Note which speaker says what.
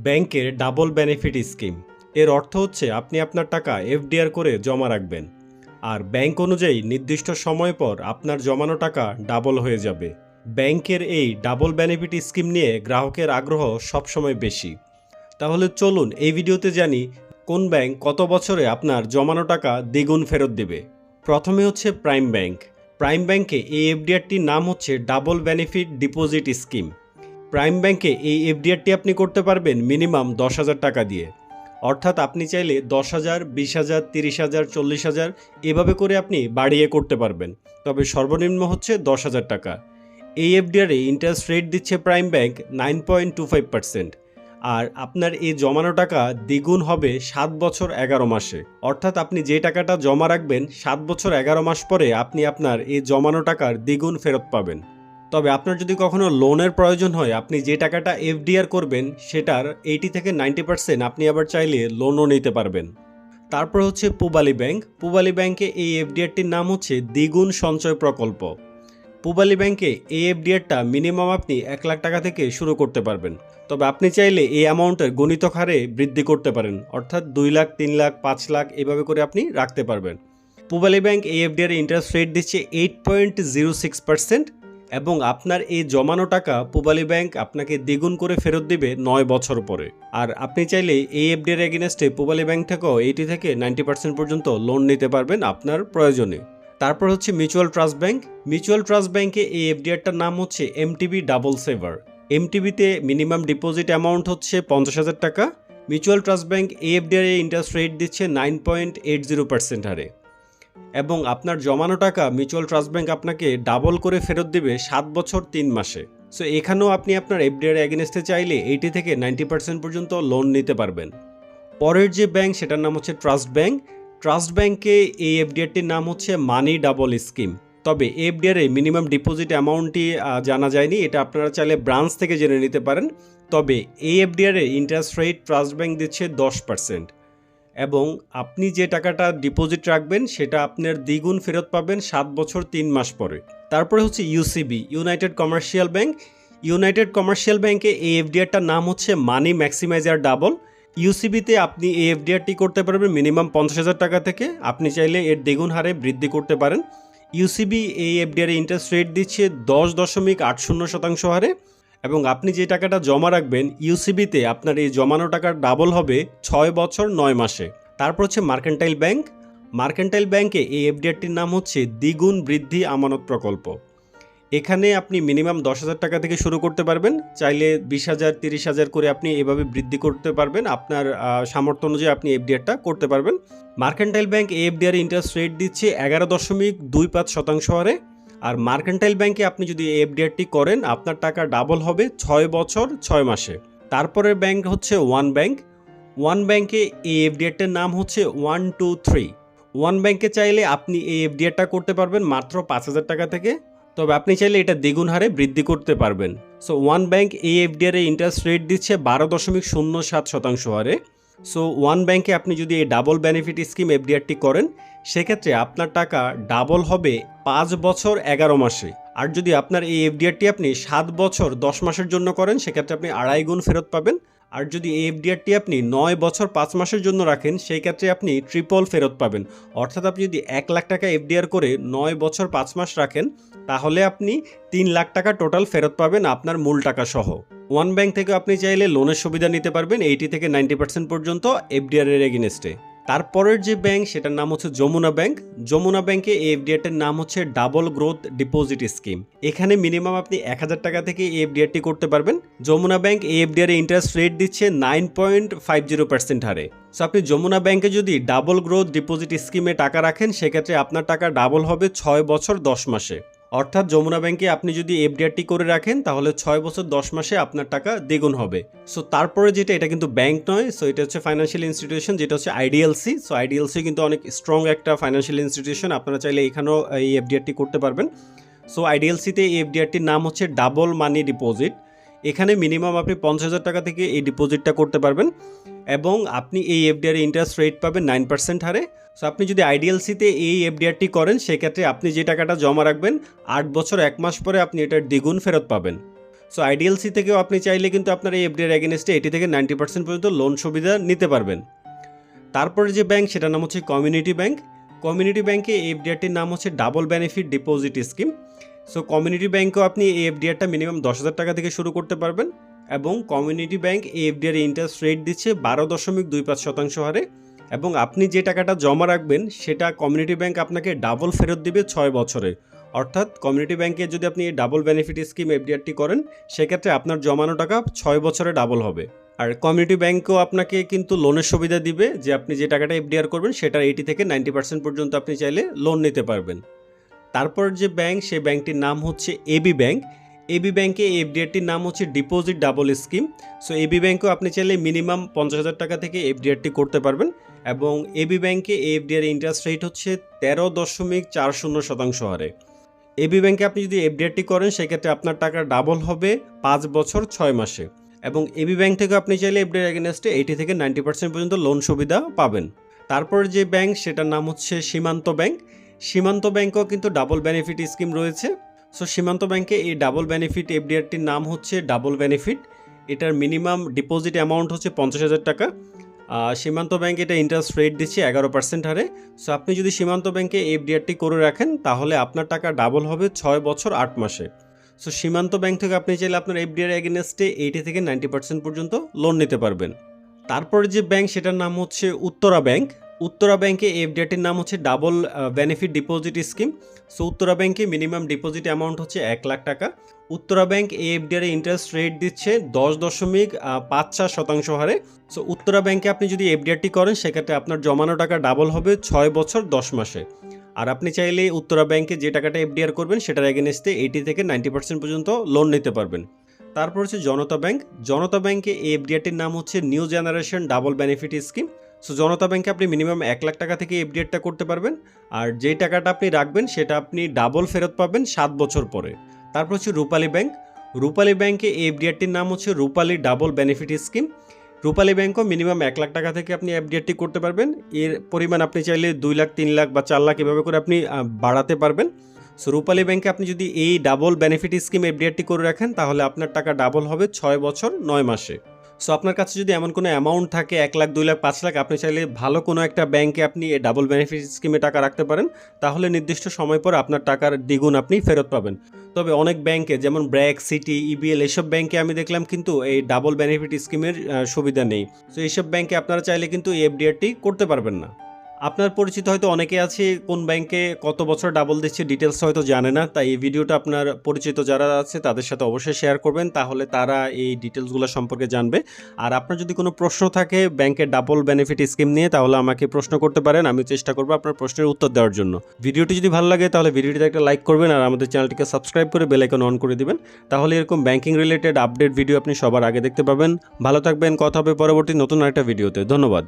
Speaker 1: ব্যাংকের double benefit scheme এর অর্থ হচ্ছে আপনি আপনার টাকা এফডিআর করে জমা রাখবেন আর ব্যাংক অনুযায়ী নির্দিষ্ট সময় পর আপনার জমানো টাকা ডাবল হয়ে যাবে। ব্যাংকের এই ডাবল বেনিফিট স্কিম নিয়ে গ্রাহকের আগ্রহ সবসময় বেশি। তাহলে চলুন এই ভিডিওতে জানি কোন ব্যাংক কত বছরে আপনার জমানো টাকা দ্বিগুণ ফেরত দেবে। প্রথমে হচ্ছে প্রাইম ব্যাংক। প্রাইম ব্যাংকে এই এফডিআরটির নাম হচ্ছে double benefit deposit scheme. Prime ব্যাংকে এই এফডিআরটি আপনি করতে পারবেন মিনিমাম 10,000 টাকা দিয়ে। অর্থাৎ আপনি চাইলে 10,000, 20,000, 30,000, 40,000 এভাবে করে আপনি বাড়িয়ে করতে পারবেন, তবে সর্বনিম্ন হচ্ছে 10,000 টাকা। এই এফডিআরে ইন্টারেস্ট রেট দিচ্ছে প্রাইম ব্যাংক 9.25%। আর আপনার এই জমানো টাকা দ্বিগুণ হবে 7 বছর 11 মাসে। অর্থাৎ আপনি যে টাকাটা জমা রাখবেন 7 বছর 11 মাস পরে আপনি আপনার এই জমানো টাকার দ্বিগুণ ফেরত পাবেন। তবে আপনার যদি কখনো লোনের প্রয়োজন হয়, আপনি যে টাকাটা এফডিআর করবেন সেটার 80 থেকে 90% আপনি আবার চাইলে লোনও নিতে পারবেন। তারপর হচ্ছে পূবালী ব্যাংক। পূবালী ব্যাংকে এই এফডিআরটির নাম হচ্ছে দ্বিগুণ সঞ্চয় প্রকল্প। পূবালী ব্যাংকে এই এফডিআরটা মিনিমাম আপনি 1 লাখ টাকা থেকে শুরু করতে পারবেন, তবে আপনি চাইলে এই অ্যামাউন্টের গণিতক হারে বৃদ্ধি করতে পারেন, অর্থাৎ 2 লাখ, 3 লাখ, 5 লাখ এভাবে করে আপনি রাখতে পারবেন। পূবালী ব্যাংক এই এফডিআর ইন্টারেস্ট রেট দিচ্ছে 8.06% এবং আপনার এই জমানো টাকা পূবালী ব্যাংক আপনাকে দ্বিগুণ করে ফেরত দিবে 9 বছর পরে। আর আপনি চাইলে এই এফডিআর এগেনস্টে পূবালী ব্যাংক থেকেও 80 থেকে 90% পর্যন্ত লোন নিতে পারবেন আপনার প্রয়োজনে। তারপর হচ্ছে mutual trust bank. Mutual trust ব্যাংকে এই এফডিআরটার নাম হচ্ছে এমটিবি ডাবল সেভার। এমটিবিতে মিনিমাম ডিপোজিট অ্যামাউন্ট হচ্ছে 50,000 টাকা। মিউচুয়াল ট্রাস্ট ব্যাংক এই এফডিআর ইন্টারেস্ট রেট দিচ্ছে 9.80% হারে এবং আপনার জমানো টাকা মিউচুয়াল ট্রাস্ট ব্যাংক আপনাকে ডাবল করে ফেরত দেবে 7 বছর 3 মাসে। সো এখানেও আপনি আপনার এফডিআর এগেনস্টে চাইলে 80 থেকে 90% পর্যন্ত লোন নিতে পারবেন। পরের যে ব্যাংক সেটার নাম হচ্ছে ট্রাস্ট ব্যাংক। ট্রাস্ট ব্যাংকে এই এফডিআরটির নাম হচ্ছে মানি ডাবল স্কিম। তবে এফডিআরে মিনিমাম ডিপোজিট অ্যামাউন্টটি জানা যায়নি, এটা আপনারা চাইলে ব্রাঞ্চ থেকে জেনে নিতে পারেন। তবে এই এফডিআরে ইন্টারেস্ট রেট ট্রাস্ট ব্যাংক দিচ্ছে 10% এবং আপনি যে টাকাটা ডিপোজিট রাখবেন সেটা আপনার দ্বিগুণ ফেরত পাবেন 7 বছর 3 মাস পরে। তারপরে হচ্ছে UCB, United commercial bank. United commercial ব্যাংকে এই এফডিআরটার নাম হচ্ছে মানি ম্যাক্সিমাইজার ডাবল। ইউসিবিতে আপনি এই এফডিআরটি করতে পারবেন মিনিমাম 50,000 টাকা থেকে, আপনি চাইলে এর দ্বিগুণ হারে বৃদ্ধি করতে পারেন। ইউসিবি এই এফডিআর ইন্টারেস্ট রেট দিচ্ছে 10.80% হারে এবং আপনি যে টাকাটা জমা রাখবেন ইউসিবিতে আপনার এই জমানো টাকার ডাবল হবে 6 বছর 9 মাসে। তারপর হচ্ছে মার্কেন্টাইল ব্যাংক। মার্কেন্টাইল ব্যাংকে এই এফডিআরটির নাম হচ্ছে দ্বিগুণ বৃদ্ধি আমানত প্রকল্প। এখানে আপনি মিনিমাম 10,000 টাকা থেকে শুরু করতে পারবেন, চাইলে 20,000, 30,000 করে আপনি এভাবে বৃদ্ধি করতে পারবেন। আপনার সামর্থ্য অনুযায়ী আপনি এফডিআরটা করতে পারবেন। মার্কেন্টাইল ব্যাংক এই এফডিআর ইন্টারেস্ট রেট দিচ্ছে 11.25% হারে। আর মার্কেন্টাইল ব্যাংকে আপনি যদি এই এফডিআরটি করেন আপনার টাকা ডাবল হবে 6 বছর 6 মাসে। তারপরের ব্যাংক হচ্ছে ওয়ান ব্যাংক। ওয়ান ব্যাংকে এই এফডিআরটার নাম হচ্ছে 123। ওয়ান ব্যাংকে চাইলে আপনি এই এফডিআরটা করতে পারবেন মাত্র 5,000 টাকা থেকে, তবে আপনি চাইলে এটা দ্বিগুণ হারে বৃদ্ধি করতে পারবেন। সো ওয়ান ব্যাংক এই এফডিআর ইন্টারেস্ট রেট দিচ্ছে 12.07% হারে। সো ওয়ান ব্যাংকে আপনি যদি এই ডাবল বেনিফিট স্কিম এফডিআরটি করেন সেক্ষেত্রে আপনার টাকা ডাবল হবে 5 বছর 11 মাসে। আর যদি আপনার এই এফডিআরটি আপনি 7 বছর 10 মাসের জন্য করেন সেক্ষেত্রে আপনি 2.5 গুণ ফেরত পাবেন। আর যদি এই এফডিআরটি আপনি 9 বছর 5 মাসের জন্য রাখেন সেই ক্ষেত্রে আপনি ট্রিপল ফেরত পাবেন। অর্থাৎ আপনি যদি 1 লাখ টাকা এফডিআর করে 9 বছর 5 মাস রাখেন তাহলে আপনি 3 লাখ টাকা টোটাল ফেরত পাবেন আপনার মূল টাকা সহ। ওয়ান ব্যাংক থেকে আপনি চাইলে লোনের সুবিধা নিতে পারবেন 80 থেকে 90% পর্যন্ত এফডিআর এর এগেনস্টে। তারপরের যে ব্যাংক সেটার নাম হচ্ছে যমুনা ব্যাংক। যমুনা ব্যাংকে এই এফডিআরটির নাম হচ্ছে ডাবল গ্রোথ ডিপোজিট স্কিম। এখানে মিনিমাম আপনি 1,000 টাকা থেকে এই এফডিআরটি করতে পারবেন। যমুনা ব্যাংক এই এফডিআর ইন্টারেস্ট রেট দিচ্ছে 9.50% হারে। সো আপনি যমুনা ব্যাংকে যদি ডাবল গ্রোথ ডিপোজিট স্কিমে টাকা রাখেন সেক্ষেত্রে আপনার টাকা ডাবল হবে 6 বছর 10 মাসে। অর্থাৎ যমুনা ব্যাংকে আপনি যদি এফডিআরটি করে রাখেন তাহলে 6 বছর 10 মাসে আপনার টাকা দ্বিগুণ হবে। সো তারপরে যেটা, এটা কিন্তু ব্যাংক নয়, সো এটা হচ্ছে ফাইন্যান্সিয়াল ইনস্টিটিউশন, যেটা হচ্ছে আইডিএলসি। সো আইডিএলসি কিন্তু অনেক স্ট্রং একটা ফাইন্যান্সিয়াল ইনস্টিটিউশন, আপনারা চাইলে এখানেও এই এফডিআরটি করতে পারবেন। সো আইডিএলসিতে এই এফডিআরটির নাম হচ্ছে ডাবল মানি ডিপোজিট। এখানে মিনিমাম আপনি 50,000 টাকা থেকে এই ডিপোজিটটা করতে পারবেন এবং আপনি এই এফডিআর ইন্টারেস্ট রেট পাবেন 9% হারে। সো আপনি যদি আইডিএলসিতে এই এফডিআরটি করেন সেক্ষেত্রে আপনি যে টাকাটা জমা রাখবেন 8 বছর 1 মাস পরে আপনি এটার দ্বিগুণ ফেরত পাবেন। সো আইডিএলসি থেকেও আপনি চাইলে কিন্তু আপনার এই এফডিআর এগেনস্টে 80 থেকে 90% পর্যন্ত লোন সুবিধা নিতে পারবেন। তারপরে যে ব্যাংক সেটার নাম হচ্ছে কমিউনিটি ব্যাংক। কমিউনিটি ব্যাংকে এই এফডিআরটির নাম হচ্ছে double benefit deposit scheme. So community ব্যাংকেও আপনি এই এফডিআরটা মিনিমাম 10,000 টাকা থেকে শুরু করতে পারবেন এবং কমিউনিটি ব্যাংক এই এফডিআর ইন্টারেস্ট রেট দিচ্ছে 12.25% হারে এবং আপনি যে টাকাটা জমা রাখবেন সেটা কমিউনিটি ব্যাংক আপনাকে ডাবল ফেরত দিবে 6 বছরে। অর্থাৎ কমিউনিটি ব্যাংকে যদি আপনি এই ডাবল বেনিফিট স্কিম এফডিআরটি করেন সেক্ষেত্রে আপনার জমানো টাকা 6 বছরে ডাবল হবে। আর কমিউনিটি ব্যাংকও আপনাকে কিন্তু লোনের সুবিধা দিবে যে আপনি যে টাকাটা এফডিআর করবেন সেটার 80 থেকে 90% পর্যন্ত আপনি চাইলে লোন নিতে পারবেন। তারপর যে ব্যাংক সেই ব্যাংকটির নাম হচ্ছে এবি ব্যাংক। এবি ব্যাংকে এফডিআরটির নাম হচ্ছে deposit double scheme. So AB ব্যাংকেও আপনি চাইলে মিনিমাম 50,000 টাকা থেকে এফডিআরটি করতে পারবেন এবং এবি ব্যাংকে এফডিআর ইন্টারেস্ট রেট হচ্ছে 13.40% হারে। এবি ব্যাংকে আপনি যদি এফডিআরটি করেন সেক্ষেত্রে আপনার টাকা ডাবল হবে 5 বছর 6 মাসে এবং এবি ব্যাংক থেকে আপনি চাইলে এফডিআর এগেনস্টে 80 থেকে 90% পর্যন্ত লোন সুবিধা পাবেন। তারপর যে ব্যাংক সেটার নাম হচ্ছে সীমান্ত ব্যাংক। সীমান্ত ব্যাংকেও কিন্তু ডাবল বেনিফিট স্কিম রয়েছে। সো সীমান্ত ব্যাংকে এই ডাবল বেনিফিট এফডিআরটির নাম হচ্ছে ডাবল বেনিফিট। এটার মিনিমাম ডিপোজিট অ্যামাউন্ট হচ্ছে 50,000 টাকা। সীমান্ত ব্যাংক এটা ইন্টারেস্ট রেট দিচ্ছে 11% হারে। সো আপনি যদি সীমান্ত ব্যাংকে এফডিআরটি করে রাখেন তাহলে আপনার টাকা ডাবল হবে 6 বছর 8 মাসে। সো সীমান্ত ব্যাংক থেকে আপনি চাইলে আপনার এফডিআর এগেনস্টে 80 থেকে 90% পর্যন্ত লোন নিতে পারবেন। তারপরে যে ব্যাংক সেটার নাম হচ্ছে উত্তরা ব্যাংক। উত্তরা ব্যাংকে এফডিআরটির নাম হচ্ছে double benefit deposit scheme. So Uttara ব্যাংকে মিনিমাম ডিপোজিট অ্যামাউন্ট হচ্ছে 1 লাখ টাকা। উত্তরা ব্যাংক এই এফডিআর ইন্টারেস্ট রেট দিচ্ছে 10.54% হারে। সো উত্তরা ব্যাংকে আপনি যদি এফডিআরটি করেন সেক্ষেত্রে আপনার জমানো টাকা ডাবল হবে 6 বছর 10 মাসে। আর আপনি চাইলে উত্তরা ব্যাংকে যে টাকাটা এফডিআর করবেন সেটার এগেনস্টে 80 থেকে 90% পর্যন্ত লোন নিতে পারবেন। তারপর হচ্ছে জনতা ব্যাংক। জনতা ব্যাংকে এই এফডিআরটির নাম হচ্ছে new generation double benefit scheme. So Janata ব্যাংকে আপনি মিনিমাম 1 লাখ টাকা থেকে এফডিআরটা করতে পারবেন আর যেই টাকাটা আপনি রাখবেন সেটা আপনি ডাবল ফেরত পাবেন 7 বছর পরে। তারপর হচ্ছে রূপালী ব্যাংক। রূপালী ব্যাংকে এই এফডিআরটির নাম হচ্ছে রূপালী ডাবল বেনিফিট স্কিম। রূপালী ব্যাংকও মিনিমাম 1 লাখ টাকা থেকে আপনি এফডিআরটি করতে পারবেন। এর পরিমাণ আপনি চাইলে 2 লাখ 3 লাখ বা 4 লাখ এভাবে করে আপনি বাড়াতে পারবেন। সো রূপালী ব্যাংকে আপনি যদি এই ডাবল বেনিফিট স্কিম এফডিআরটি করে রাখেন তাহলে আপনার টাকা ডাবল হবে 6 বছর 9 মাসে। সো আপনার কাছে যদি এমন কোনো অ্যামাউন্ট থাকে 1 লাখ 2 লাখ 5 লাখ আপনি চাইলে ভালো কোনো একটা ব্যাংকে আপনি এই ডাবল বেনিফিট স্কিমে টাকা রাখতে পারেন তাহলে নির্দিষ্ট সময় পর আপনার টাকার দ্বিগুণ আপনি ফেরত পাবেন। তবে অনেক ব্যাংকে যেমন ব্র্যাক, সিটি, ইবিএল এসব ব্যাংকে আমি দেখলাম কিন্তু এই ডাবল বেনিফিট স্কিমের সুবিধা নেই। সো এইসব ব্যাংকে আপনারা চাইলে কিন্তু এই এফডিআরটি করতে পারবেন না। আপনার পরিচিত হয়তো অনেকে আছে কোন ব্যাংকে কত বছর ডাবল দিচ্ছে ডিটেলস হয়তো জানে না, তাই এই ভিডিওটা আপনার পরিচিত যারা আছে তাদের সাথে অবশ্যই শেয়ার করবেন তাহলে তারা এই ডিটেলসগুলো সম্পর্কে জানবে। আর আপনার যদি কোনো প্রশ্ন থাকে ব্যাংকের ডাবল বেনিফিট স্কিম নিয়ে তাহলে আমাকে প্রশ্ন করতে পারেন, আমি চেষ্টা করবো আপনার প্রশ্নের উত্তর দেওয়ার জন্য। ভিডিওটি যদি ভালো লাগে তাহলে ভিডিওটিতে একটা লাইক করবেন আর আমাদের চ্যানেলটিকে সাবস্ক্রাইব করে বেল আইকন অন করে দিবেন, তাহলে এরকম ব্যাংকিং রিলেটেড আপডেট ভিডিও আপনি সবার আগে দেখতে পাবেন। ভালো থাকবেন, কথা হবে পরবর্তী নতুন আরেকটা ভিডিওতে। ধন্যবাদ।